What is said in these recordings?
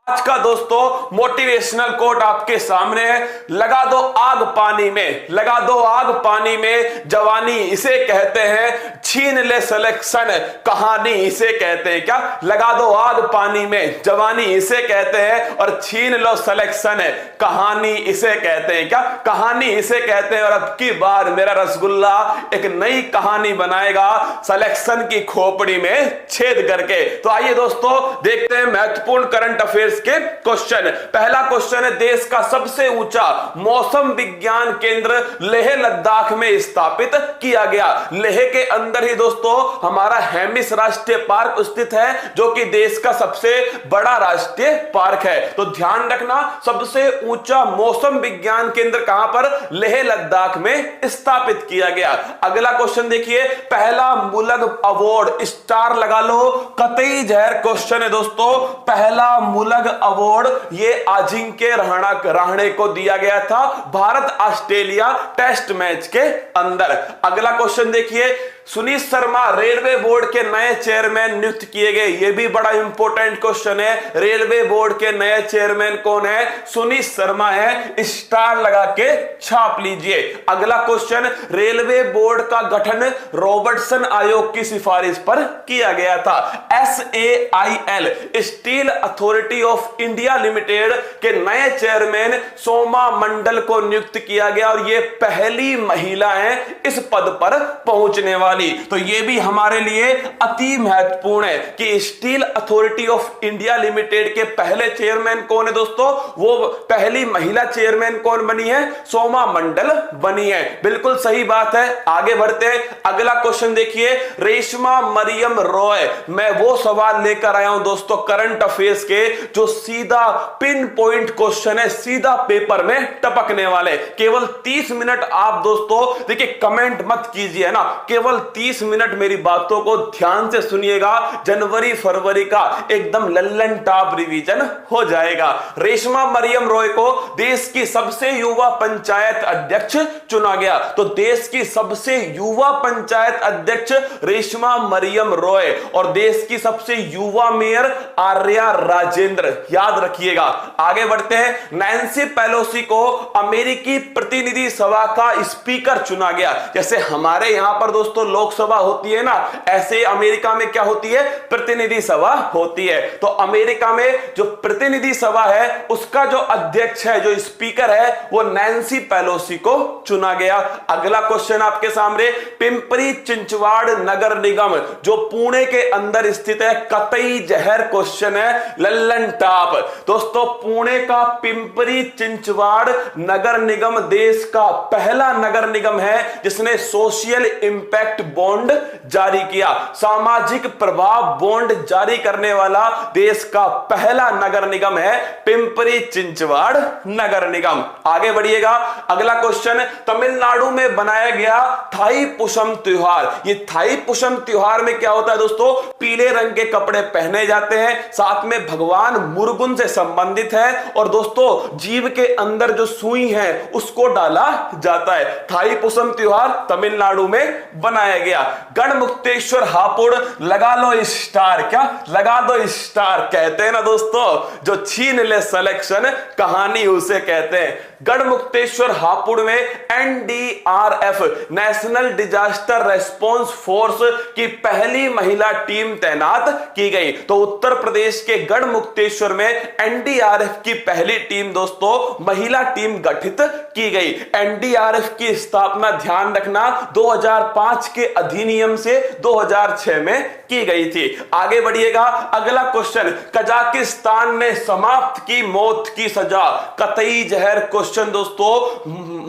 आज का दोस्तों मोटिवेशनल कोट आपके सामने है। लगा दो आग पानी में, लगा दो आग पानी में, जवानी इसे कहते हैं, छीन ले सिलेक्शन कहानी इसे कहते हैं। क्या? लगा दो आग पानी में, जवानी इसे कहते हैं, और छीन लो सिलेक्शन कहानी इसे कहते हैं। क्या? कहानी इसे कहते हैं। और अब की बार मेरा रसगुल्ला एक नई कहानी बनाएगा सिलेक्शन की खोपड़ी में छेद करके। तो आइए दोस्तों देखते हैं महत्वपूर्ण करंट अफेयर्स के क्वेश्चन। पहला क्वेश्चन है, देश का सबसे ऊंचा मौसम विज्ञान केंद्र लेह लद्दाख में स्थापित किया गया। लेह के अंदर ही दोस्तों हमारा हेमिस राष्ट्रीय पार्क स्थित है, जो कि देश का सबसे बड़ा राष्ट्रीय पार्क है। तो ध्यान रखना, सबसे ऊंचा मौसम विज्ञान केंद्र कहां पर? लेह लद्दाख में स्थापित किया गया। अगला क्वेश्चन देखिए, पहला मुलग अवार्ड, स्टार लगा लो, कतई जहर क्वेश्चन है दोस्तों। पहला मुलग अवार्ड ये अजिंक्य रहाणे को दिया गया था भारत ऑस्ट्रेलिया टेस्ट मैच के अंदर। अगला क्वेश्चन देखिए, सुनीत शर्मा रेलवे बोर्ड के नए चेयरमैन नियुक्त किए गए। यह भी बड़ा इंपॉर्टेंट क्वेश्चन है। रेलवे बोर्ड के नए चेयरमैन कौन है? सुनीत शर्मा है, स्टार लगा के छाप लीजिए। अगला क्वेश्चन, रेलवे बोर्ड का गठन रॉबर्टसन आयोग की सिफारिश पर किया गया था। SAIL steel authority of India limited के नए चेयरमैन सोमा मंडल को नियुक्त किया गया, और यह पहली महिला है इस पद पर पहुंचने वाली। तो यह भी हमारे लिए अति महत्वपूर्ण है कि steel authority of India limited के पहले चेयरमैन कौन है दोस्तों? वो पहली महिला चेयरमैन कौन बनी है? सोमा मंडल बनी है। बिल्कुल सही बात है। आगे बढ़ते हैं। अगला क्वेश्चन देखिए, रेशमा मरियम रॉय। मैं वो सवाल लेकर आया हूं दोस्तों करंट अफेयर्स के, जो सीधा पिन पॉइंट क्वेश्चन है, सीधा पेपर में टपकने वाले। केवल 30 मिनट आप दोस्तों देखिए, कमेंट मत कीजिए ना, केवल 30 मिनट मेरी बातों को ध्यान से सुनिएगा। जनवरी फरवरी का एकदम लल्लन टॉप रिवीजन हो जाएगा। रेशमा मरियम रॉय को देश की सबसे युवा पंचायत अध्यक्ष चुना गया। तो देश की सबसे युवा पंचायत अध्यक्ष रेशमा मरियम रॉय, और देश की सबसे युवा मेयर आर्या राजेंद्र, याद रखिएगा। आगे बढ़ते हैं। नैन्सी पेलोसी को अमेरिकी प्रतिनिधि सभा का स्पीकर चुना गया। जैसे हमारे यहां पर दोस्तों लोकसभा होती है ना, ऐसे अमेरिका में क्या होती है? प्रतिनिधि सभा होती है। तो अमेरिका में जो प्रतिनिधि सभा है उसका जो अध्यक्ष है, जो स्पीकर है, वो नैन्सी पेलोसी को चुना गया। अगला क्वेश्चन आपके सामने, पिंपरी चिंचवाड़ नगर निगम जो पुणे के अंदर स्थित है, कतई जहर क्वेश्चन है, लल्लन टॉप। दोस्तों पुणे का पिंपरी चिंचवाड़ नगर निगम देश का पहला नगर निगम है जिसने सोशल इंपैक्ट बॉन्ड जारी किया। सामाजिक प्रभाव बॉन्ड जारी करने वाला देश का पहला नगर निगम है पिंपरी चिंचवाड़ नगर निगम। आगे बढ़िएगा। अगला क्वेश्चन, तमिलनाडु में बनाया गया थाई पुषम त्योहार। ये थाई पुषम त्योहार में क्या होता है दोस्तों? पीले रंग के कपड़े पहने जाते हैं, साथ में भगवान मुर्गुन से संबंधित है, और दोस्तों जीव के अंदर जो सुई है उसको डाला जाता है। थाई पुषम त्योहार तमिलनाडु में बनाया गया। गढ़मुक्तेश्वर हापुड़, लगा लो स्टार। क्या? लगा दो स्टार। कहते हैं ना दोस्तों, जो छीन ले सिलेक्शन कहानी उसे कहते हैं। गढ़मुक्तेश्वर हापुड़ में NDRF national disaster response force की पहली महिला टीम तैनात की गई। तो उत्तर प्रदेश के गढ़मुक्तेश्वर में NDRF की पहली टीम दोस्तों महिला टीम गठित की गई। NDRF की स्थापना ध्यान रखना 2005 के अधिनियम से 2006 में की गई थी। आगे बढ़िएगा। अगला क्वेश्चन, कजाकिस्तान ने समाप्त की मौत की सजा। कतई जहर क्वेश्चन दोस्तों।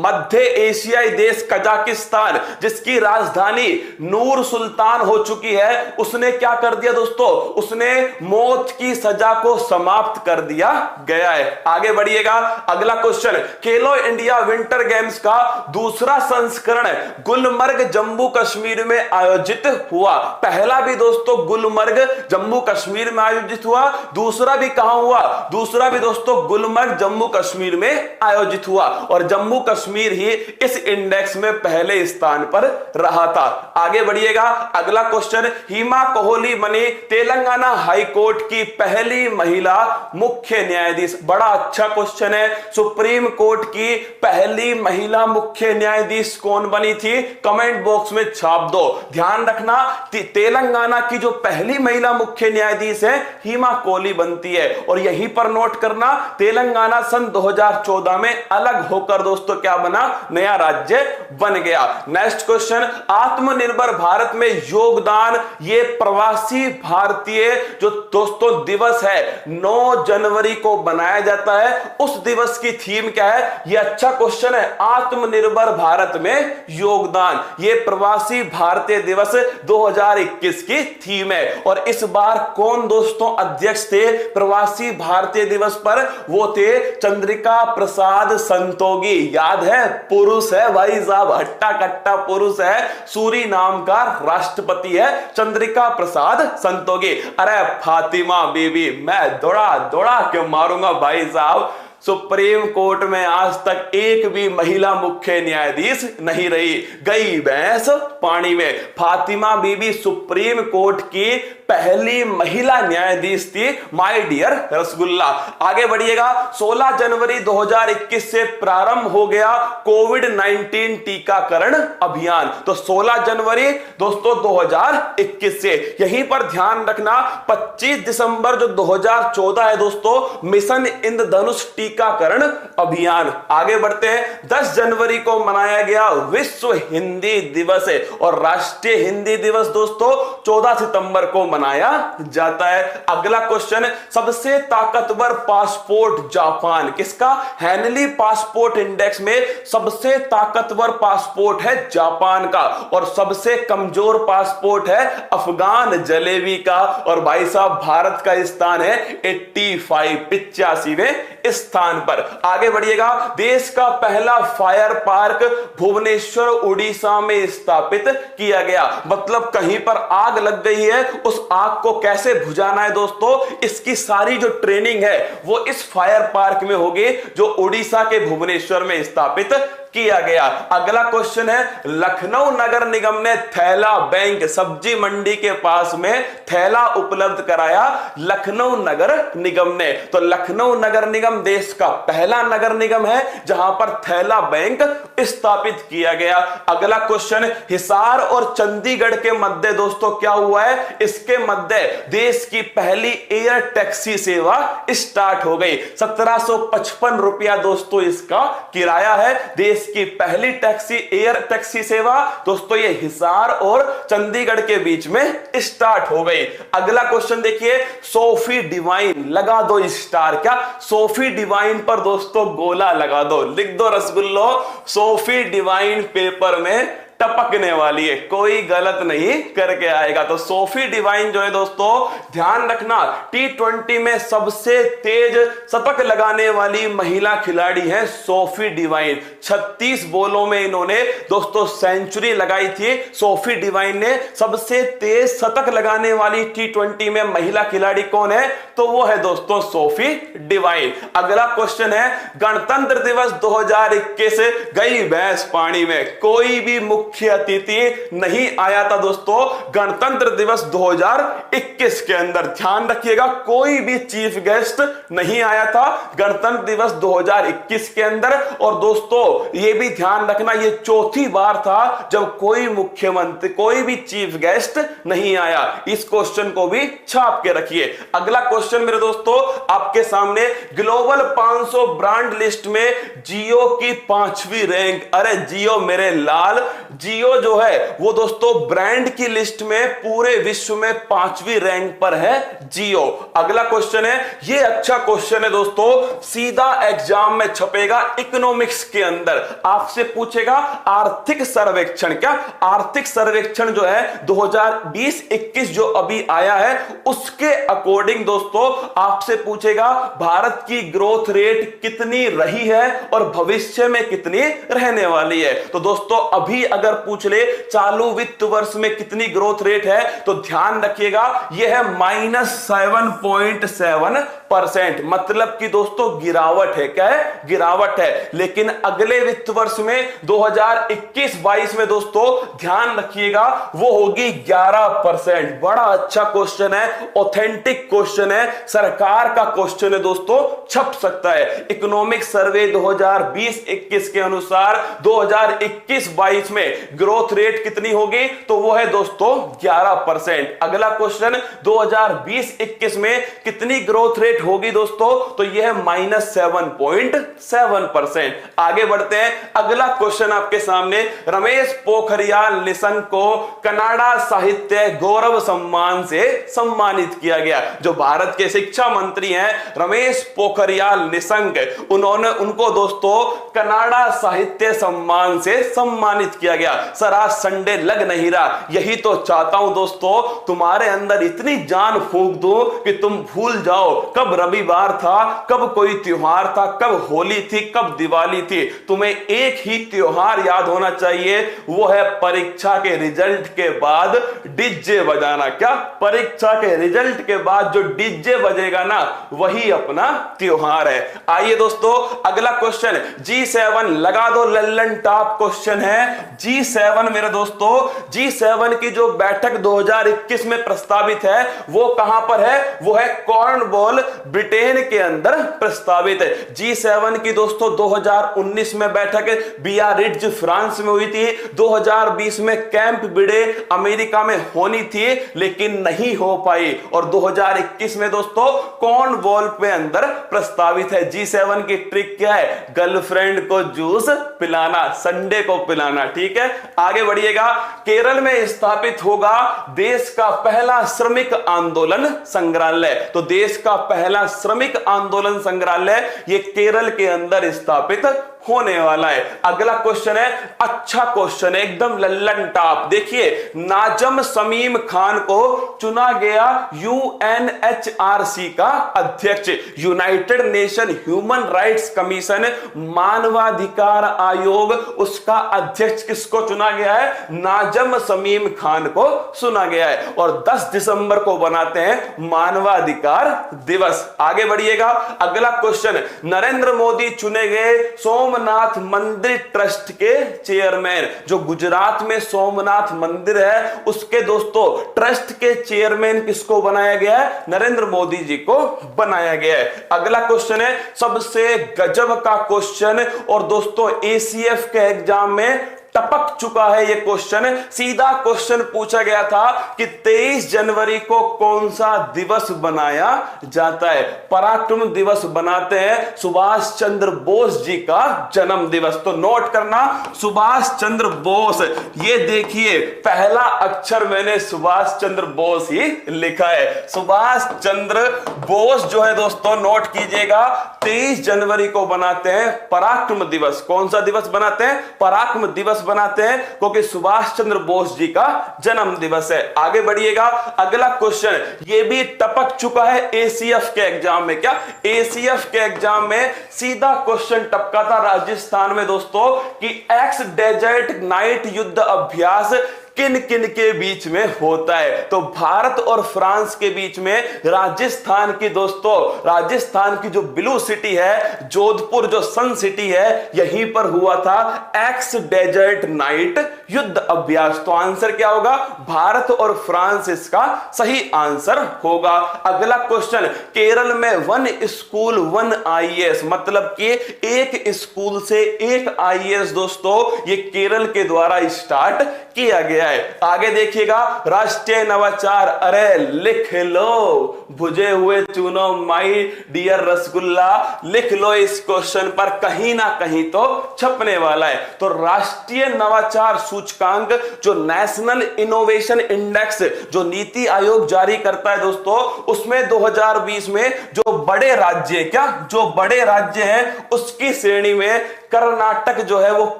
मध्य एशियाई देश कजाकिस्तान, जिसकी राजधानी नूर सुल्तान हो चुकी है, उसने क्या कर दिया दोस्तों? उसने मौत की सजा को समाप्त कर दिया गया है। आगे बढ़िएगा। अगला क्वेश्चन, खेलो इंडिया विंटर गेम्स का दूसरा संस्करण गुलमर्ग जम्मू कश्मीर कश्मीर में आयोजित हुआ? पहला भी दोस्तों गुलमर्ग जम्मू कश्मीर में आयोजित हुआ, दूसरा भी कहां हुआ? दूसरा भी दोस्तों गुलमर्ग जम्मू कश्मीर में आयोजित हुआ, और जम्मू कश्मीर ही इस इंडेक्स में पहले स्थान पर रहा था। आगे बढ़िएगा, अगला क्वेश्चन, हिमा कोहली बनी तेलंगाना हाई कोर्ट की पहली महिला मुख्य न्यायाधीश। बड़ा अच्छा क्वेश्चन है। सुप्रीम कोर्ट की पहली महिला मुख्य न्यायाधीश कौन बनी थी? कमेंट बॉक्स में छाप दो। ध्यान रखना, तेलंगाना की जो पहली महिला मुख्य न्यायाधीश है हिमा कोहली बनती है, और यहीं पर नोट करना, तेलंगाना सन 2014 में अलग होकर दोस्तों क्या बना? नया राज्य बन गया। नेक्स्ट क्वेश्चन, आत्मनिर्भर भारत में योगदान, ये प्रवासी भारतीय जो दोस्तों दिवस है 9 जनवरी को बनाया जाता है, उस दिवस की थीम क्या है? ये अच्छा क्वेश्चन है। आत्मनिर्भर भारत में योगदान, ये प्रवासी भारतीय दिवस 2021 की थीम है। और इस बार कौन दोस्तों अध्यक्ष थे प्रवासी भारतीय दिवस पर? वो थे चंद्रिका प्रसाद संतोगी। याद है, पुरुष है भाई साहब, हट्टा कट्टा पुरुष है, सूरी नाम का राष्ट्रपति है चंद्रिका प्रसाद संतोगी। अरे फातिमा बीबी, मैं दौड़ा दौड़ा के मारूंगा भाई साहब। सुप्रीम कोर्ट में आज तक एक भी महिला मुख्य न्यायाधीश नहीं रही, गई भैंस पानी में। फातिमा बीबी सुप्रीम कोर्ट की पहली महिला न्यायाधीश थी, माय डियर रसगुल्ला। आगे बढ़िएगा, 16 जनवरी 2021 से प्रारंभ हो गया कोविड-19 टीकाकरण अभियान। तो 16 जनवरी दोस्तों 2021 से, यहीं पर ध्यान रखना 25 दिसंबर जो 2014 है दोस्तों, मिशन इंद्रधनुष टीकाकरण अभियान। आगे बढ़ते हैं, 10 जनवरी को मनाया गया विश्व हिंदी दिवस है, और राष्ट्रीय हिंदी दिवस दोस्तों 14 सितंबर को मनाया जाता है। अगला क्वेश्चन, सबसे ताकतवर पासपोर्ट जापान, किसका? हैनली पासपोर्ट इंडेक्स में सबसे ताकतवर पासपोर्ट है जापान का, और सबसे कमजोर पासपोर्ट है अफगान जलेबी का। और भाई साहब भारत का स्थान है 85वें स्थान पर। आगे बढ़िएगा, देश का पहला फायर पार्क भुवनेश्वर उड़ीसा में स्थापित किया गया। मतलब कहीं पर आग लग गई है, उस आग को कैसे बुझाना है दोस्तों, इसकी सारी जो ट्रेनिंग है वो इस फायर पार्क में होगी, जो उड़ीसा के भुवनेश्वर में स्थापित किया गया। अगला क्वेश्चन है, लखनऊ नगर निगम ने थैला बैंक सब्जी मंडी के पास में थैला उपलब्ध कराया, लखनऊ नगर निगम ने। तो लखनऊ नगर निगम देश का पहला नगर निगम है जहां पर थैला बैंक स्थापित किया गया। अगला क्वेश्चन, हिसार और चंडीगढ़ के मध्य दोस्तों क्या हुआ है? इसके मध्य देश की पहली एयर टैक्सी सेवा स्टार्ट हो गई। 1755 रुपया दोस्तों इसका किराया है। देश की पहली टैक्सी एयर टैक्सी सेवा दोस्तों ये हिसार और चंडीगढ़ के बीच में स्टार्ट हो गई। अगला क्वेश्चन देखिए, सोफी डिवाइन, लगा दो स्टार। क्या? सोफी डिवाइन पर दोस्तों गोला लगा दो, लिख दो रसगुल्लो, सोफी डिवाइन पेपर में टपकने वाली है, कोई गलत नहीं करके आएगा। तो सोफी डिवाइन जो है दोस्तों, ध्यान रखना, T20 में सबसे तेज शतक लगाने वाली महिला खिलाड़ी है सोफी डिवाइन। 36 बॉलों में इन्होंने दोस्तों सेंचुरी लगाई थी। सोफी डिवाइन ने सबसे तेज शतक लगाने वाली T20 में महिला खिलाड़ी कौन है? तो वो है दोस्तों सोफी डिवाइन। अगला क्वेश्चन है, गणतंत्र दिवस 2021 गई भैंस पानी में, कोई भी मुख्य अतिथि नहीं आया था दोस्तों गणतंत्र दिवस 2021 के अंदर। ध्यान रखिएगा, कोई भी चीफ गेस्ट नहीं आया था गणतंत्र दिवस 2021 के अंदर। और दोस्तों ये भी ध्यान रखना, ये चौथी बार था जब कोई मुख्यमंत्री, कोई भी चीफ गेस्ट नहीं आया। इस क्वेश्चन को भी छाप के रखिए। अगला क्वेश्चन मेरे दोस्तों आपके सामने, ग्लोबल 500 ब्रांड लिस्ट में जियो की 5वीं रैंक। अरे जियो मेरे लाल, जियो जो है वो दोस्तों ब्रांड की लिस्ट में पूरे विश्व में 5वीं रैंक पर है जियो। अगला क्वेश्चन है, ये अच्छा क्वेश्चन है दोस्तों, सीधा एग्जाम में छपेगा इकोनॉमिक्स के अंदर। आपसे पूछेगा आर्थिक सर्वेक्षण। क्या? आर्थिक सर्वेक्षण जो है 2020-21 जो अभी आया है उसके अकॉर्डिंग दोस्तों आपसे पूछेगा भारत की ग्रोथ रेट कितनी रही है और भविष्य में कितनी रहने वाली है। तो दोस्तों अभी अगर अगर पूछ ले चालू वित्त वर्ष में कितनी ग्रोथ रेट है, तो ध्यान रखिएगा यह है -7.7%। मतलब कि दोस्तों गिरावट है। क्या है? गिरावट है। लेकिन अगले वित्त वर्ष में 2021-22 में दोस्तों ध्यान रखिएगा वो होगी 11%। बड़ा अच्छा क्वेश्चन है, ऑथेंटिक क्वेश्चन है, सरकार का क्वेश्चन है दोस्तों, छप सकता है। इकोनॉमिक सर्वे 2020-21 के अनुसार 2021-22 में ग्रोथ रेट कितनी होगी? तो वो है दोस्तों 11%। अगला क्वेश्चन 2020-21 में कितनी ग्रोथ रेट होगी दोस्तों? तो यह है -7.7%। आगे बढ़ते हैं। अगला क्वेश्चन आपके सामने, रमेश पोखरियाल निशंक को कनाडा साहित्य गौरव सम्मान से सम्मानित किया गया। जो भारत के शिक्षा मंत्री हैं रमेश पोखरियाल निशंक, उनको दोस्तों कनाडा साहित्य सम्मान से सम्मानित किया गया। सर आज संडे लग नहीं रहा, यही तो चाहता हूं दोस्तों तुम्हारे अंदर इतनी जान फूंक दूं कि तुम भूल जाओ कब रविवार था, कब कोई त्योहार था, कब होली थी, कब दिवाली थी। तुम्हें एक ही त्योहार याद होना चाहिए, वो है परीक्षा के रिजल्ट के बाद डीजे बजाना। क्या? परीक्षा के रिजल्ट के बाद जो डीजे बजेगा ना वही अपना त्योहार है। आइए दोस्तों अगला क्वेश्चन, G7 लगा दो लल्लन टॉप क्वेश्चन है। G7 मेरे दोस्तों, G7 की जो बैठक 2021 में प्रस्तावित है वो कहां पर है? वो है कॉर्नवॉल ब्रिटेन के अंदर प्रस्तावित है। G7 की दोस्तों 2019 में बैठक बियारिट्ज फ्रांस में हुई थी। 2020 में कैंप बिडे अमेरिका में होनी थी लेकिन नहीं हो पाई, और 2021 में दोस्तों कॉर्नवॉल पे अंदर प्रस्तावित है। G7 की ट्रिक क्या है? गर्लफ्रेंड को जूस पिलाना, संडे को पिलाना। ठीक है, आगे बढ़िएगा। केरल में स्थापित होगा देश का पहला श्रमिक आंदोलन संग्रहालय। तो देश का पहला श्रमिक आंदोलन संग्रहालय ये केरल के अंदर स्थापित होने वाला है। अगला क्वेश्चन है, अच्छा क्वेश्चन है, एकदम लल्लन टॉप। देखिए, नाजम शमीम खान को चुना गया यूएनएचआरसी का अध्यक्ष। United nation human rights commission, मानवाधिकार आयोग, उसका अध्यक्ष किसको चुना गया है? नाजम शमीम खान को चुना गया है। और 10 दिसंबर को बनाते हैं मानवाधिकार दिवस। आगे बढ़िएगा। अगला क्वेश्चन, नरेंद्र मोदी चुने गए सोमनाथ मंदिर ट्रस्ट के चेयरमैन। जो गुजरात में सोमनाथ मंदिर है उसके दोस्तों ट्रस्ट के चेयरमैन किसको बनाया गया है? नरेंद्र मोदी जी को बनाया गया है। अगला क्वेश्चन है सबसे गजब का क्वेश्चन, और दोस्तों एसीएफ के एग्जाम में टपक चुका है ये क्वेश्चन। सीधा क्वेश्चन पूछा गया था कि 23 जनवरी को कौन सा दिवस बनाया जाता है? पराक्रम दिवस बनाते हैं सुभाष चंद्र बोस जी का जन्म दिवस। तो नोट करना, सुभाष चंद्र बोस। ये देखिए पहला अक्षर मैंने सुभाष चंद्र बोस ही लिखा है। सुभाष चंद्र बोस जो है दोस्तों नोट कीजिएगा, 23 जनवरी को बनाते हैं पराक्रम दिवस। कौन सा दिवस बनाते हैं? पराक्रम दिवस बनाते हैं, क्योंकि सुभाष चंद्र बोस जी का जन्म दिवस है। आगे बढ़िएगा। अगला क्वेश्चन ये भी टपक चुका है एसीएफ के एग्जाम में। क्या? एसीएफ के एग्जाम में सीधा क्वेश्चन टपका था राजस्थान में दोस्तों कि एक्स डेजर्ट नाइट युद्ध अभ्यास किन किन के बीच में होता है? तो भारत और फ्रांस के बीच में राजस्थान की दोस्तों, राजस्थान की जो ब्लू सिटी है, जोधपुर जो सन सिटी है, यहीं पर हुआ था एक्स डेजर्ट नाइट युद्ध अभ्यास। तो आंसर क्या होगा? भारत और फ्रांस इसका सही आंसर होगा। अगला क्वेश्चन, केरल में 1 स्कूल 1 आईएएस, मतलब कि एक स्कूल से एक आईएएस दोस्तों ये केरल के द्वारा स्टार्ट किया गया है। आगे देखिएगा, राष्ट्रीय नवाचार, अरे लिख लो, भुजे हुए चूनो माई डियर रसगुल्ला, लिख लो इस क्वेश्चन पर, कहीं ना कहीं तो छपने वाला है। तो राष्ट्रीय नवाचार सूचकांक जो नेशनल इनोवेशन इंडेक्स जो नीति आयोग जारी करता है दोस्तों, उसमें 2020 में जो बड़े राज्य, क्या जो बड़े राज्य हैं उसकी श्रेणी में कर्नाटक जो है वो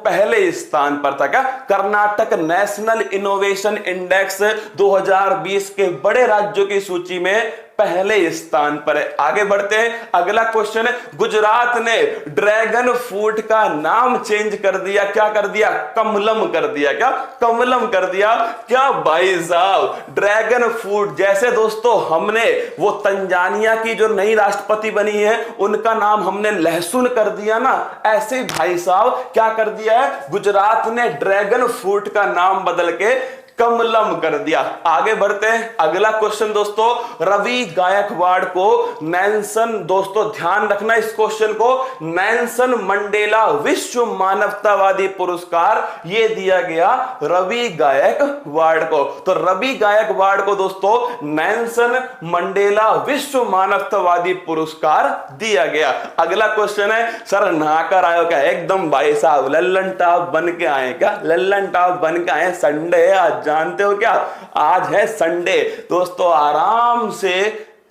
पहले स्थान पर था। क्या? कर्नाटक नेशनल इनोवेशन इंडेक्स 2020 के बड़े राज्यों की सूची में पहले स्थान पर है। आगे बढ़ते हैं, अगला क्वेश्चन है, गुजरात ने ड्रैगन फ्रूट का नाम चेंज कर दिया, क्या कर दिया? कमलम कर दिया। क्या? कमलम कर दिया। क्या भाई साहब, ड्रैगन फ्रूट जैसे दोस्तों हमने वो तंजानिया की जो नई राष्ट्रपति बनी है उनका नाम हमने लहसुन कर दिया ना, ऐसे भाई साहब क्या कर दिया है, गुजरात ने ड्रैगन फ्रूट का नाम बदल के कमलम कर दिया। आगे बढ़ते हैं, अगला क्वेश्चन दोस्तों, रवि गायकवाड़ को नेल्सन, दोस्तों ध्यान रखना इस क्वेश्चन को, नेल्सन मंडेला विश्व मानवतावादी पुरस्कार ये दिया गया रवि गायकवाड़ को। तो रवि गायकवाड़ को दोस्तों नेल्सन मंडेला विश्व मानवतावादी पुरस्कार दिया गया। अगला क्वेश्चन है, सर नहाकर आयो क्या? एकदम भाई साहब लल्लन टॉप बन के आए। क्या? लल्लन टॉप बन के आए, संडे है आज, जानते हो क्या? आज है संडे दोस्तों, आराम से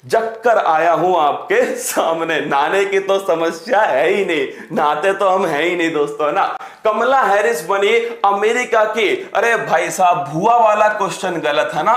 जगकर आया हूं आपके सामने, नहाने की तो समस्या है ही नहीं, नहाते तो हम है ही नहीं दोस्तों ना। कमला हैरिस बनी अमेरिका की, अरे भाई साहब भुआ वाला क्वेश्चन गलत है ना,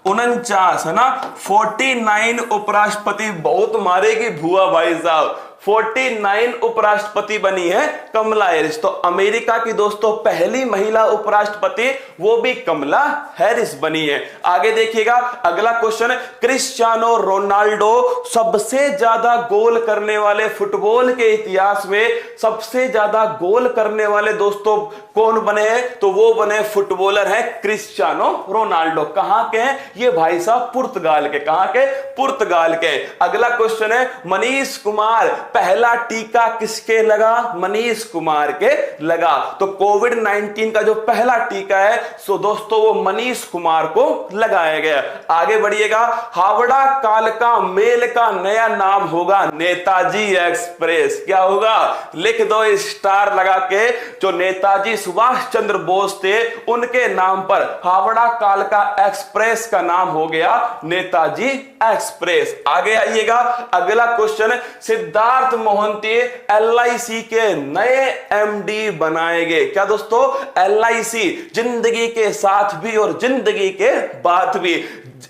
49 है ना, 49 उपराष्ट्रपति, बहुत मारेगी भुआ भाई साहब, 49 उपराष्ट्रपति बनी है कमला हैरिस। तो अमेरिका की दोस्तों पहली महिला उपराष्ट्रपति वो भी कमला हैरिस बनी है। आगे देखिएगा, अगला क्वेश्चन, क्रिस्टियानो रोनाल्डो सबसे ज्यादा गोल करने वाले, फुटबॉल के इतिहास में सबसे ज्यादा गोल करने वाले दोस्तों कौन बने हैं? तो वो बने फुटबॉलर हैं क्रिस्टियानो रोनाल्डो। कहां के हैं ये भाई साहब? पुर्तगाल के। कहां के? पुर्तगाल के। अगला क्वेश्चन है, मनीष कुमार, पहला टीका किसके लगा? मनीष कुमार के लगा। तो कोविड-19 का जो पहला टीका है सो दोस्तों वो मनीष कुमार को लगाया गया। आगे बढ़िएगा, हावड़ा कालका मेल का नया नाम होगा नेताजी एक्सप्रेस। क्या होगा? लिख दो स्टार लगा के, जो नेताजी सुभाष चंद्र बोस थे उनके नाम पर हावड़ा कालका एक्सप्रेस का नाम हो गया नेताजी एक्सप्रेस। आगे आइएगा, अगला क्वेश्चन, सिद्धार्थ मोहंती LIC के नए MD बनाए गए। क्या दोस्तों? LIC जिंदगी के साथ भी और जिंदगी के बाद भी,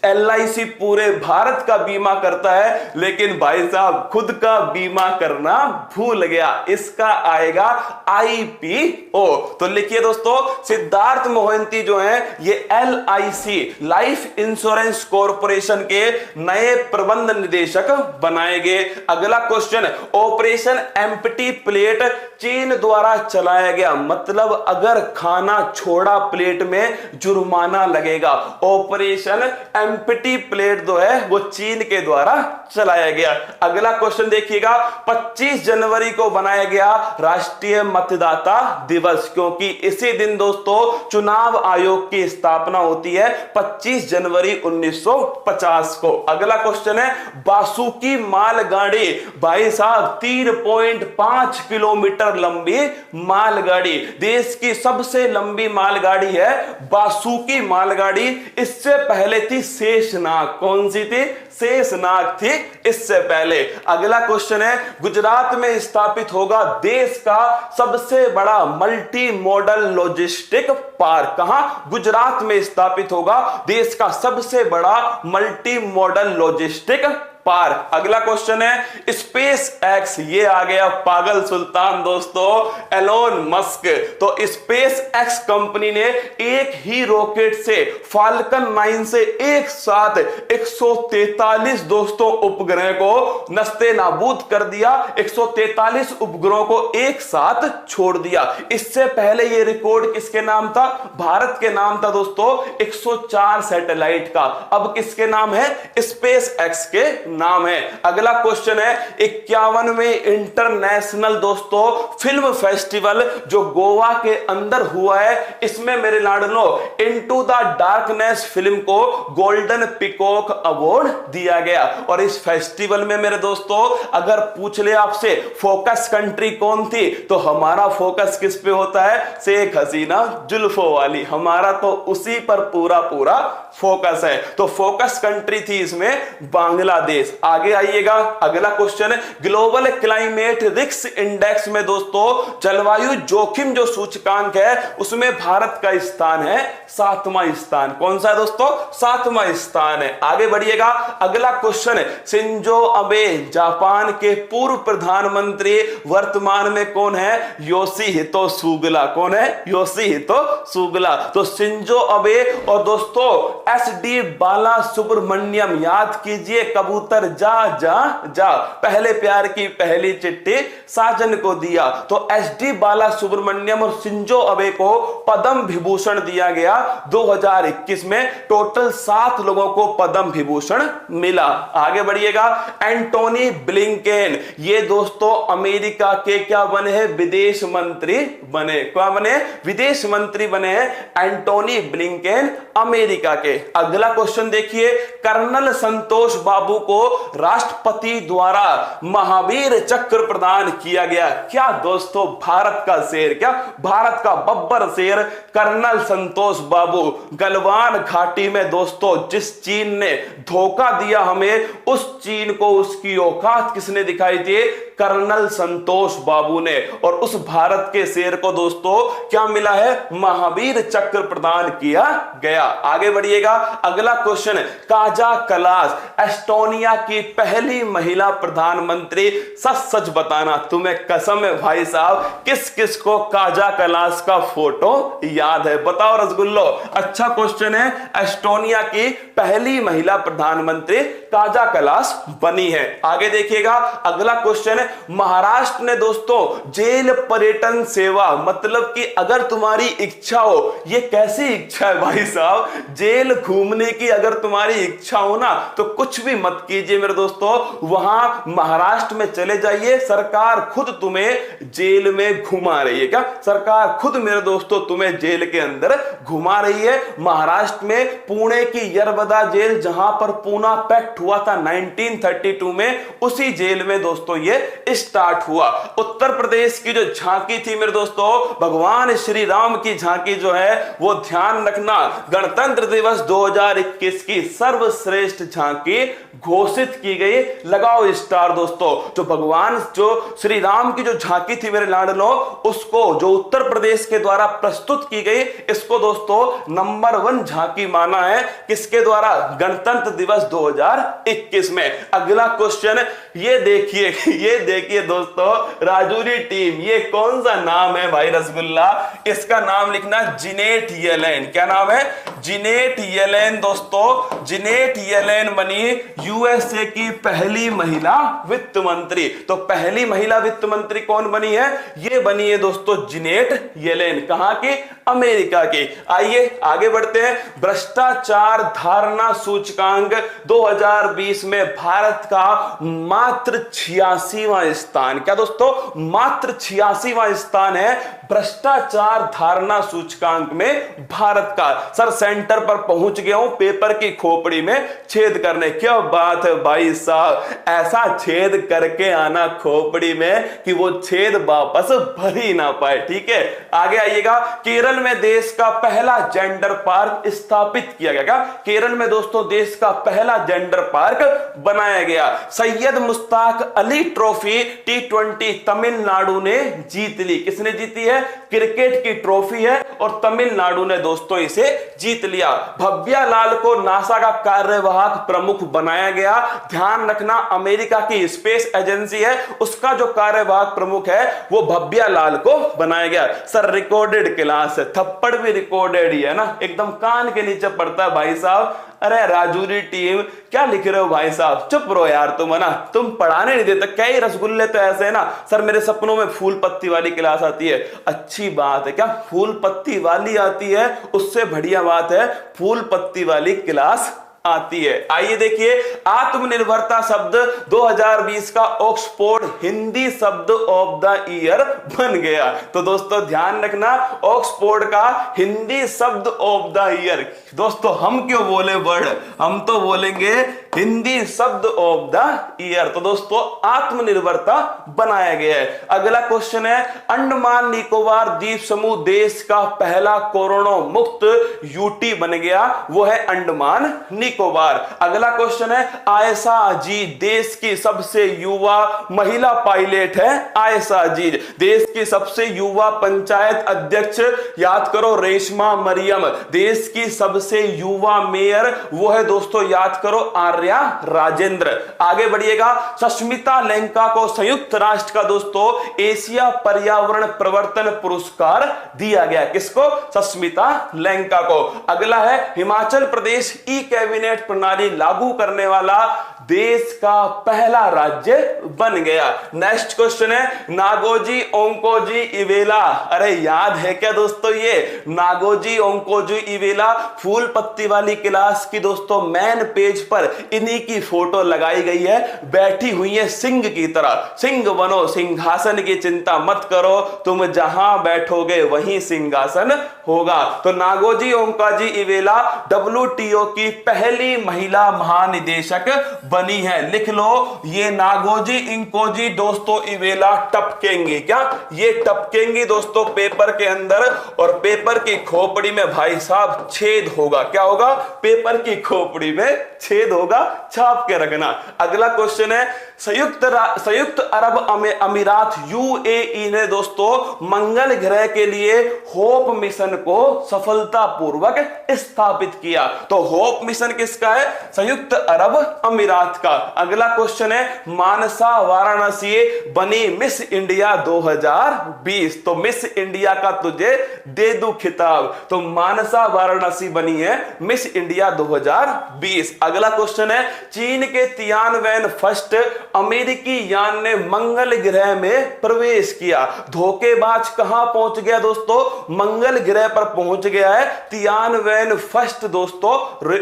LIC पूरे भारत का बीमा करता है, लेकिन भाई साहब खुद का बीमा करना भूल गया, इसका आएगा IPO। तो लिखिए दोस्तों, सिद्धार्थ मोहंती जो है ये LIC लाइफ इंश्योरेंस कॉरपोरेशन के नए प्रबंध निदेशक बनाए गए। अगला क्वेश्चन, ऑपरेशन एम्प्टी प्लेट चीन द्वारा चलाया गया, मतलब अगर खाना छोड़ा प्लेट में जुर्माना लगेगा। ऑपरेशन एम्प्टी प्लेट जो है वो चीन के द्वारा चलाया गया। अगला क्वेश्चन देखिएगा, 25 जनवरी को बनाया गया राष्ट्रीय मतदाता दिवस, क्योंकि इसी दिन दोस्तों चुनाव आयोग की स्थापना होती है 25 जनवरी 1950 को। अगला क्वेश्चन है, बासुकी मालगाड़ी, भाई साहब 3.5 किलोमीटर लंबी मालगाड़ी, देश की सबसे लंबी मालगाड़ी है बासुकी मालगाड़ी। इससे पहले थी शेषनाग, कौन सी थी? शेषनाग थी इससे पहले। अगला क्वेश्चन है, गुजरात में स्थापित होगा देश का सबसे बड़ा मल्टी मॉडल लॉजिस्टिक पार्क। कहां? गुजरात में स्थापित होगा देश का सबसे बड़ा मल्टी मॉडल लॉजिस्टिक पार्क। अगला क्वेश्चन है, स्पेस एक्स, ये आ गया पागल सुल्तान दोस्तों एलोन मस्क। तो स्पेस एक्स कंपनी ने एक ही रॉकेट से फाल्कन 9 से एक साथ 143 दोस्तों उपग्रह को नस्ते नाबूद कर दिया, 143 उपग्रहों को एक साथ छोड़ दिया। इससे पहले ये रिकॉर्ड किसके नाम था? भारत के नाम था दोस्तों 104 सैटेलाइट का, अब किसके नाम है? स्पेस एक्स के नाम है। अगला क्वेश्चन है, 51वें इंटरनेशनल दोस्तों फिल्म फेस्टिवल जो गोवा के अंदर हुआ है, इसमें मेरे लाडलो इनटू द डार्कनेस फिल्म को गोल्डन पिकॉक अवार्ड दिया गया। और इस फेस्टिवल में मेरे दोस्तों अगर पूछ ले आपसे फोकस कंट्री कौन थी, तो हमारा फोकस किस पे होता है? शेख हसीना जुल्फों वाली, हमारा तो उसी पर पूरा पूरा फोकस है। तो फोकस कंट्री थी इसमें बांग्लादेश। बांग्लादेश। आगे आइएगा, अगला question, global climate risk index में दोस्तों जलवायु जोखिम जो सूचकांक है उसमें भारत का स्थान है 7वां स्थान। कौन सा है दोस्तों? 7वां स्थान है। आगे बढ़िएगा, अगला क्वेश्चन, शिंजो अबे जापान के पूर्व प्रधानमंत्री वर्तमान में कौन है? योशिहितो सुगा। कौन है? योशिहितो सुगा। तो शिंजो अबे और दोस्तों SD बाला सुब्रमण्यम, याद कीजिए, कबूतर जा जा जा, पहले प्यार की पहली चिट्ठी साजन को दिया। तो SD बाला सुब्रमण्यम और शिंजो अबे को पद्म विभूषण दिया गया 2021 में। टोटल 7 लोगों को पद्म विभूषण मिला। आगे बढ़िएगा, एंटोनी ब्लिंकेन, ये दोस्तों अमेरिका के क्या बने हैं? विदेश मंत्री बने। क्या बने? विदेश मंत्री बने हैं एंटोनी ब्लिंकेन अमेरिका के। अगला क्वेश्चन देखिए, कर्नल संतोष बाबू को राष्ट्रपति द्वारा महावीर चक्र प्रदान किया गया। क्या दोस्तों? भारत का शेर, क्या भारत का बब्बर शेर कर्नल संतोष बाबू। गलवान घाटी में दोस्तों जिस चीन ने धोखा दिया हमें, उस चीन को उसकी औकात किसने दिखाई थी? कर्नल संतोष बाबू ने। और उस भारत के शेर को दोस्तों क्या मिला है? महावीर चक्र प्रदान किया गया। आगे बढ़िएगा, अगला क्वेश्चन, काजा कलास एस्टोनिया की पहली महिला प्रधानमंत्री। सच सच बताना, तुम्हें कसम है भाई साहब, किस किस को काजा कलास का फोटो याद है? बताओ रसगुल्लो। अच्छा क्वेश्चन है, एस्टोनिया की पहली महिला प्रधानमंत्री काजा कलास बनी है। आगे देखिएगा, अगला क्वेश्चन, महाराष्ट्र ने दोस्तों जेल पर्यटन सेवा, मतलब कि अगर तुम्हारी इच्छा हो, ये कैसी इच्छा है भाई साहब? जेल घूमने की अगर तुम्हारी इच्छा हो ना, तो कुछ भी मत कीजिए मेरे दोस्तों, वहां महाराष्ट्र में चले जाइए, सरकार खुद तुम्हें जेल में घुमा रही है। क्या सरकार खुद मेरे दोस्तों तुम्हें जेल के अंदर घुमा रही है? महाराष्ट्र में पुणे की यरवदा जेल, जहां पर पूना पैक्ट हुआ था 1932 में, उसी जेल में दोस्तों ये स्टार्ट हुआ। उत्तर प्रदेश की जो झांकी थी मेरे दोस्तों, भगवान श्री राम की झांकी जो है, वो ध्यान रखना गणतंत्र दिवस 2021 की सर्वश्रेष्ठ झांकी घोषित की गई। लगाओ स्टार दोस्तों। जो भगवान जो श्री राम की जो झांकी थी मेरे लाडलो, उसको जो उत्तर प्रदेश के द्वारा प्रस्तुत की गई, इसको दोस्तों नंबर 1 झांकी माना है। किसके द्वारा? गणतंत्र दिवस 2021 में। अगला क्वेश्चन, ये देखिए दोस्तों, राजौरी टीम, ये कौन सा नाम है भाई रसगुल्ला? इसका नाम लिखना जीनेट येलेन। क्या नाम है? जीनेट येलेन। दोस्तों जीनेट येलेन बनी USA की पहली महिला वित्त मंत्री। तो पहली महिला वित्त मंत्री कौन बनी है? ये बनी है दोस्तों जीनेट येलेन। कहां की? अमेरिका की। आइए आगे बढ़ते हैं। भ्रष्टाचार धारणा सूचकांक 2020 में भारत का मात्र 86वां स्थान। क्या दोस्तों? मात्र 86वां स्थान है भ्रष्टाचार धारणा सूचकांक में भारत का। सर सेंटर पर पहुंच गया हूं पेपर की खोपड़ी में छेद करने। क्या बात है भाई साहब, ऐसा छेद करके आना खोपड़ी में कि वो छेद वापस भर ही ना पाए। ठीक है, आगे आइएगा। केरल में देश का पहला जेंडर पार्क स्थापित किया गया। केरल में दोस्तों देश का पहला जेंडर पार्क बनाया गया। सैयद मुश्ताक अली ट्रॉफी T20 तमिलनाडु ने जीत ली। किसने जीती है? क्रिकेट की ट्रॉफी है और तमिलनाडु ने दोस्तों इसे जीत लिया। भव्या लाल को नासा का कार्यवाहक प्रमुख बनाया गया। ध्यान रखना, अमेरिका की स्पेस एजेंसी है, उसका जो कार्यवाहक प्रमुख है वो भव्या लाल को बनाया गया। सर रिकॉर्डेड क्लास है, थप्पड़ भी रिकॉर्डेड ही है ना, एकदम कान के नीचे पड़ता है भाई साहब। अरे राजौरी टीम क्या लिख रहे हो भाई साहब? चुप रहो यार तुम, है ना, तुम पढ़ाने नहीं देते। कई रसगुल्ले तो ऐसे है ना। सर मेरे सपनों में फूल पत्ती वाली क्लास आती है। अच्छी बात है, क्या फूल पत्ती वाली आती है? उससे बढ़िया बात है फूल पत्ती वाली क्लास आती है। आइए देखिए, आत्मनिर्भरता शब्द 2020 का ऑक्सफोर्ड हिंदी शब्द ऑफ द ईयर बन गया। तो दोस्तों ध्यान रखना, ऑक्सफोर्ड का हिंदी शब्द ऑफ द ईयर। दोस्तों हम क्यों बोले वर्ड, हम तो बोलेंगे हिंदी शब्द ऑफ द ईयर। तो दोस्तों आत्मनिर्भरता बनाया गया है। अगला क्वेश्चन है, अंडमान निकोबार द्वीप समूह देश का पहला कोरोना मुक्त यूटी बन गया, वो है अंडमान निकोबार। अगला क्वेश्चन है, आयशा अजीज देश की सबसे युवा महिला पायलट है। आयशा अजीज देश की सबसे युवा पंचायत अध्यक्ष, याद करो रेशमा मरियम। देश की सबसे युवा मेयर वो है दोस्तों, याद करो आर्या राजेंद्र। आगे बढ़िएगा, सस्मिता लंका को संयुक्त राष्ट्र का दोस्तों एशिया पर्यावरण प्रवर्तन पुरस्कार दिया गया। किसको? सस्मिता लंका को। अगला है, हिमाचल प्रदेश ई कैबिनेट प्रणाली लागू करने वाला देश का पहला राज्य बन गया। नेक्स्ट क्वेश्चन है, नागोजी ओंकोजी इवेला। अरे याद है क्या दोस्तों, ये नागोजी ओंकोजी इवेला फूल पत्ती वाली क्लास की दोस्तों मेन पेज पर इन्हीं की फोटो लगाई गई है। बैठी हुई है सिंह की तरह। सिंह बनो, सिंहासन की चिंता मत करो, तुम जहां बैठोगे वहीं सिंहासन होगा। तो नागोजी ओंकोजी इवेला WTO की पहली महिला महानिदेशक बनी है। लिख लो, ये नागोजी इंकोजी दोस्तों इवेला टपकेंगी। क्या ये टपकेंगी दोस्तों पेपर के अंदर, और पेपर की खोपड़ी में भाई साहब छेद होगा। क्या होगा? पेपर की खोपड़ी में छेद होगा, छाप के रखना। अगला क्वेश्चन है, संयुक्त अरब अमीरात UAE ने दोस्तों मंगल ग्रह के लिए होप मिशन को सफलतापूर्वक स्थापित किया। तो होप मिशन किसका है? संयुक्त अरब अमीरात का। अगला क्वेश्चन है, मानसा वाराणसी बनी मिस इंडिया 2020। तो मिस इंडिया का तुझे दे दूं खिताब। तो मानसा वाराणसी बनी है मिस इंडिया 2020। अगला क्वेश्चन है, चीन के तियानवेन फर्स्ट अमेरिकी यान ने मंगल ग्रह में प्रवेश किया। धोखेबाज कहां पहुंच गया दोस्तों? मंगल ग्रह पर पहुंच गया है तियानवेन फर्स्ट दोस्तों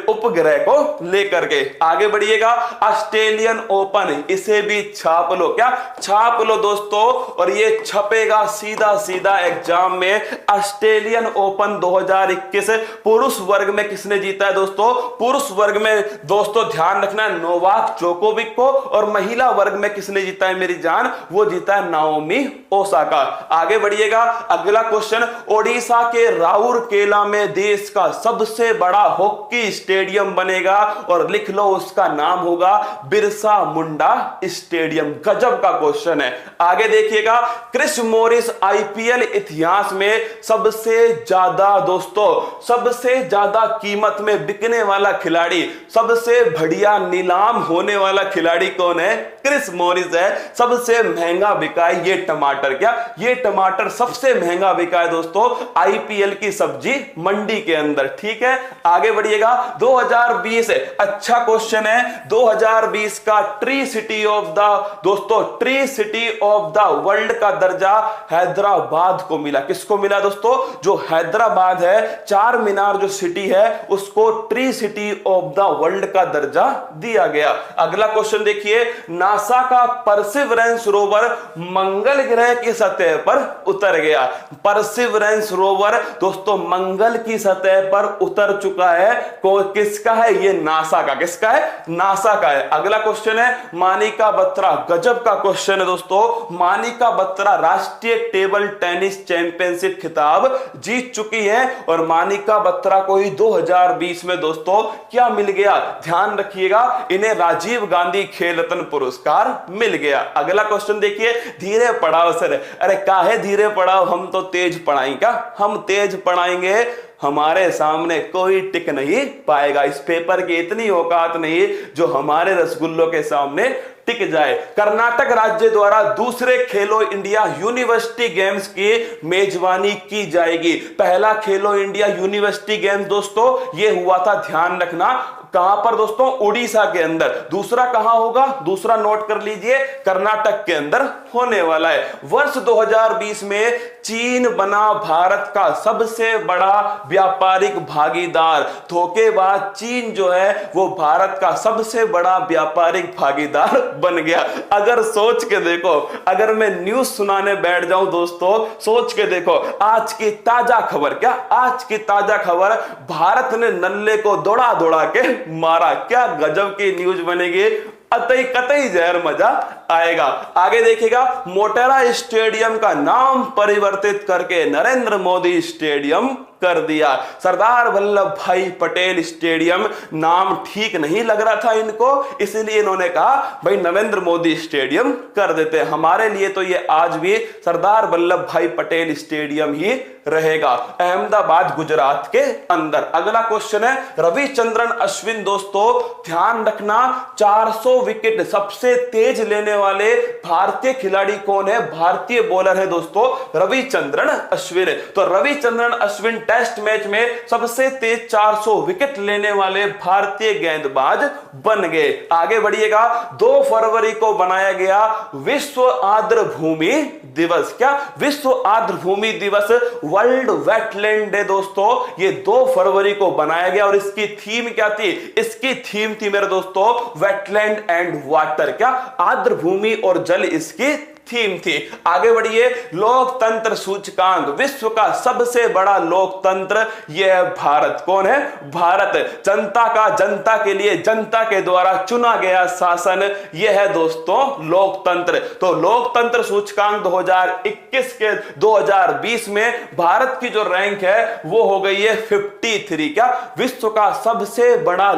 उपग्रह को लेकर के। आगे बढ़िएगा, ऑस्ट्रेलियन ओपन, इसे भी छाप लो। क्या छाप लो दोस्तों, और ये छपेगा सीधा सीधा एग्जाम में। ऑस्ट्रेलियन ओपन 2021 पुरुष वर्ग में किसने जीता है दोस्तों? पुरुष वर्ग में दोस्तों ध्यान रखना है नोवाक जोकोविक को, और महिला वर्ग में किसने जीता है मेरी जान? वो जीता है नाओमी ओसाका। आगे बढ़िएगा, अगला क्वेश्चन, ओडिशा के राउरकेला में देश का सबसे बड़ा हॉकी स्टेडियम बनेगा, और लिख लो उसका नाम होगा बिरसा मुंडा स्टेडियम। गजब का क्वेश्चन है। आगे देखिएगा, क्रिस मॉरिस IPL इतिहास में सबसे ज्यादा दोस्तों सबसे ज्यादा कीमत में बिकने वाला खिलाड़ी, सबसे बढ़िया नीलाम होने वाला खिलाड़ी कौन है? क्रिस मॉरिस है। सबसे महंगा बिका है ये टमाटर। क्या ये टमाटर सबसे महंगा बिका है दोस्तों IPL की सब्जी मंडी के अंदर। ठीक है, आगे बढ़िएगा, 2020 अच्छा क्वेश्चन है। 2020 का ट्री सिटी ऑफ द दोस्तों tree city of the world का दर्जा हैदराबाद को मिला। किसको मिला दोस्तों? जो हैदराबाद है, चार मीनार जो सिटी है, उसको tree city of the world का दर्जा दिया गया। अगला क्वेश्चन देखिए, नासा का परसिवरेंस रोवर मंगल ग्रह की सतह पर उतर गया। परसिवरेंस रोवर दोस्तों मंगल की सतह पर उतर चुका है। किसका है? ये नासा का। किसका है? नासा का है। अगला क्वेश्चन है, मानिका बत्रा। गजब का क्वेश्चन है दोस्तों। मानिका बत्रा राष्ट्रीय टेबल टेनिस चैंपियनशिप खिताब जीत चुकी है, और मानिका बत्रा को ही 2020 में दोस्तों क्या मिल गया? ध्यान रखिएगा, इन्हें राजीव गांधी खेल रत्न पुरस्कार मिल गया। अगला क्वेश्चन देखिए, धीरे पढ़ाओ सर। अरे काहे धीरे पढ़ाओ, हम तो तेज पढ़ाएंगे। क्या हम तेज पढ़ाएंगे? हमारे सामने कोई टिक नहीं पाएगा। इस पेपर की इतनी औकात नहीं जो हमारे रसगुल्लों के सामने टिक जाए। कर्नाटक राज्य द्वारा दूसरे खेलो इंडिया यूनिवर्सिटी गेम्स की मेजबानी की जाएगी। पहला खेलो इंडिया यूनिवर्सिटी गेम्स दोस्तों ये हुआ था, ध्यान रखना, कहां पर दोस्तों? उड़ीसा के अंदर। दूसरा कहां होगा? दूसरा नोट कर लीजिए, कर्नाटक के अंदर होने वाला है। वर्ष 2020 में चीन बना भारत का सबसे बड़ा व्यापारिक भागीदार। धोखेबाज चीन जो है वो भारत का सबसे बड़ा व्यापारिक भागीदार बन गया। अगर सोच के देखो, अगर मैं न्यूज सुनाने बैठ जाऊं दोस्तों, सोच के देखो, आज की ताजा खबर, क्या आज की ताजा खबर, भारत ने नल्ले को दौड़ा दौड़ा के मारा। क्या गजब की न्यूज बनेगी, अतई कतई जहर मजा आएगा। आगे देखिएगा, मोटेरा स्टेडियम का नाम परिवर्तित करके नरेंद्र मोदी स्टेडियम कर दिया। सरदार वल्लभ भाई पटेल स्टेडियम नाम ठीक नहीं लग रहा था इनको, इसलिए इन्होंने कहा भाई नरेंद्र मोदी स्टेडियम कर देते हैं। हमारे लिए तो ये आज भी सरदार वल्लभ भाई पटेल स्टेडियम ही रहेगा, अहमदाबाद गुजरात के अंदर। अगला क्वेश्चन है रविचंद्रन अश्विन। दोस्तों ध्यान रखना, 400 विकेट सबसे तेज लेने वाले भारतीय खिलाड़ी कौन है? भारतीय बॉलर है दोस्तों रविचंद्रन अश्विन। तो रविचंद्रन अश्विन टेस्ट मैच में सबसे तेज 400 विकेट लेने वाले भारतीय गेंदबाज बन गए। आगे बढ़िएगा, 2 फरवरी को बनाया गया विश्व आर्द्र भूमि दिवस। क्या विश्व आर्द्र भूमि दिवस, वर्ल्ड वेटलैंड डे दोस्तों, ये 2 फरवरी को बनाया गया। और इसकी थीम क्या थी? इसकी थीम थी मेरे दोस्तों वेटलैंड एंड वाटर। क्या आर्द्र भूमि और जल इसकी थीम थी। आगे बढ़िए, लोकतंत्र सूचकांक, विश्व का सबसे बड़ा लोकतंत्र यह है भारत। कौन है? भारत। जनता का, जनता के लिए, जनता के द्वारा चुना गया शासन, यह है दोस्तों लोकतंत्र। तो लोकतंत्र सूचकांक 2021 के 2020 में भारत की जो रैंक है वो हो गई है 53। क्या विश्व का सबसे बड़ा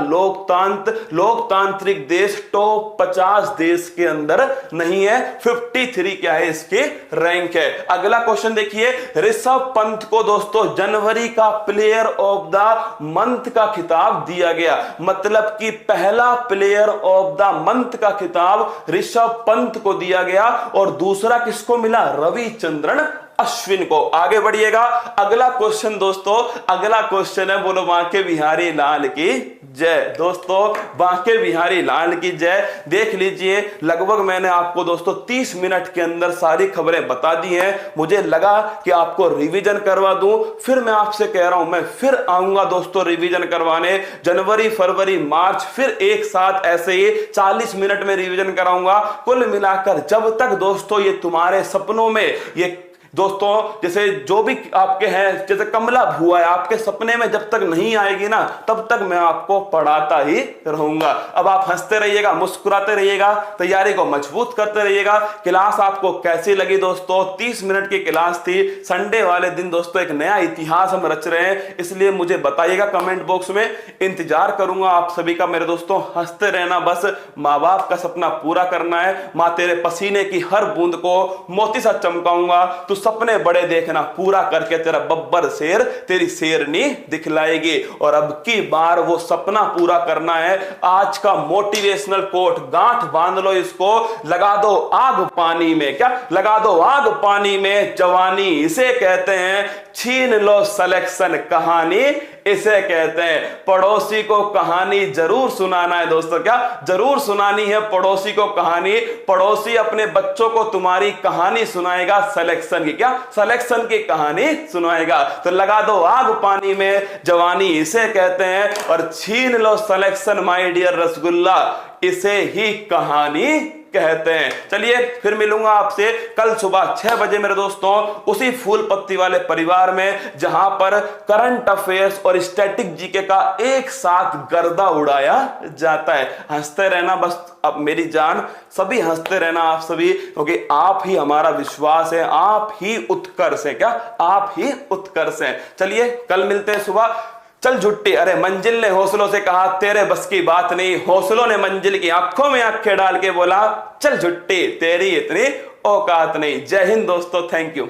लोकतांत्रिक देश टॉप 50 देश के अंदर नहीं है, 53 क्या है इसके रैंक है। अगला क्वेश्चन देखिए, ऋषभ पंत को दोस्तों जनवरी का प्लेयर ऑफ द मंथ का खिताब दिया गया। मतलब कि पहला प्लेयर ऑफ द मंथ का खिताब ऋषभ पंत को दिया गया और दूसरा किसको मिला? रविचंद्रन अश्विन को। आगे बढ़िएगा, अगला क्वेश्चन दोस्तों, अगला क्वेश्चन है, बोलो बांके बिहारी लाल की जय। दोस्तों बांके बिहारी लाल की जय। देख लीजिए, लगभग मैंने आपको दोस्तों 30 मिनट के अंदर सारी खबरें बता दी हैं। मुझे लगा कि आपको रिवीजन करवा दूं, फिर मैं आपसे कह रहा हूं मैं फिर आऊंगा दोस्तों रिवीजन करवाने। जनवरी, फरवरी, मार्च, फिर एक साथ ऐसे ही 40 मिनट में रिवीजन कराऊंगा। कुल मिलाकर जब तक दोस्तों ये तुम्हारे सपनों में, ये दोस्तों जैसे जो भी आपके हैं, जैसे कमला भुआ है, आपके सपने में जब तक नहीं आएगी ना तब तक मैं आपको पढ़ाता ही रहूंगा। अब आप हंसते रहिएगा, मुस्कुराते रहिएगा, तैयारी को मजबूत करते रहिएगा। क्लास आपको कैसी लगी दोस्तों? 30 मिनट की क्लास थी। संडे वाले दिन दोस्तों एक नया इतिहास हम रच रहे हैं, इसलिए मुझे बताइएगा कमेंट बॉक्स में। इंतजार करूंगा आप सभी का मेरे दोस्तों। हंसते रहना, बस माँ बाप का सपना पूरा करना है। माँ तेरे पसीने की हर बूंद को मोती सा चमकाऊंगा, तो सपने बड़े देखना, पूरा करके तेरा बब्बर शेर तेरी शेरनी दिखलाएगी। और अब की बार वो सपना पूरा करना है। आज का मोटिवेशनल कोट गांठ बांध लो, इसको लगा दो आग पानी में। क्या लगा दो आग पानी में, जवानी इसे कहते हैं, छीन लो सिलेक्शन कहानी इसे कहते हैं। पड़ोसी को कहानी जरूर सुनाना है दोस्तों। क्या जरूर सुनानी है पड़ोसी को कहानी। पड़ोसी अपने बच्चों को तुम्हारी कहानी सुनाएगा सिलेक्शन की। क्या सिलेक्शन की कहानी सुनाएगा। तो लगा दो आग पानी में, जवानी इसे कहते हैं, और छीन लो सिलेक्शन माय डियर रसगुल्ला इसे ही कहानी कहते हैं। चलिए फिर मिलूंगा आपसे कल सुबह 6 बजे मेरे दोस्तों, उसी फूल पत्ती वाले परिवार में जहां पर करंट अफेयर्स और स्टैटिक जीके का एक साथ गर्दा उड़ाया जाता है। हंसते रहना बस, अब मेरी जान, सभी हंसते रहना आप सभी, क्योंकि आप ही हमारा विश्वास है, आप ही उत्कर्ष है। क्या आप ही उत्कर्ष है। चलिए कल मिलते हैं सुबह। चल झुट्टी, अरे मंजिल ने हौसलों से कहा तेरे बस की बात नहीं, हौसलों ने मंजिल की आंखों में आंखें डाल के बोला चल झुट्टी तेरी इतनी औकात नहीं। जय हिंद दोस्तों, थैंक यू।